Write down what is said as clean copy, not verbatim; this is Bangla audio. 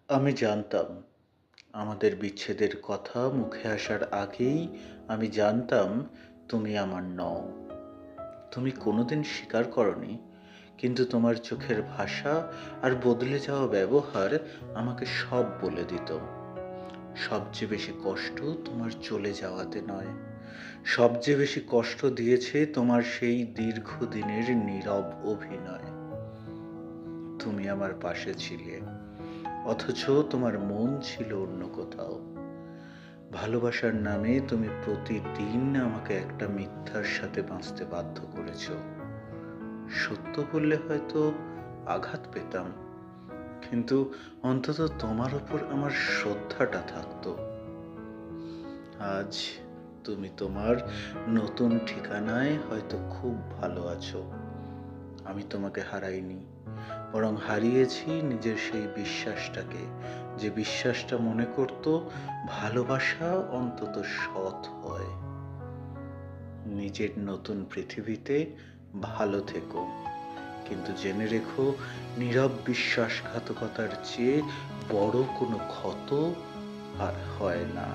আমি জানতাম আমাদের বিচ্ছেদের কথা মুখে আসার আগেই আমি জানতাম তুমি আমার নও। তুমি কোনোদিন স্বীকার করনি, কিন্তু তোমার চোখের ভাষা আর বদলে যাওয়া ব্যবহার আমাকে সব বলে দিত। সবচেয়ে বেশি কষ্ট তোমার চলে যাওয়াতে নয়, সবচেয়ে বেশি কষ্ট দিয়েছে তোমার সেই দীর্ঘদিনের নীরব অভিনয়। তুমি আমার পাশে ছিলে, অথচ তোমার মন ছিল অন্য কোথাও। ভালোবাসার নামে তুমি প্রতিদিন আমাকে একটা মিথ্যার সাথে বাঁচতে বাধ্য করেছো। সত্য বললে হয়তো আঘাত পেতাম, কিন্তু অন্তত তোমার ওপর আমার শ্রদ্ধাটা থাকতো। আজ তুমি তোমার নতুন ঠিকানায় হয়তো খুব ভালো আছো। আমি তোমাকে হারাইনি, বরং হারিয়েছি নিজের সেই বিশ্বাসটাকে, যে বিশ্বাসটা মনে করত ভালোবাসা অন্তত সৎ হয়। নিজের নতুন পৃথিবীতে ভালো থেকো, কিন্তু জেনে রেখো, নীরব বিশ্বাসঘাতকতার চেয়ে বড় কোনো ক্ষত আর হয় না।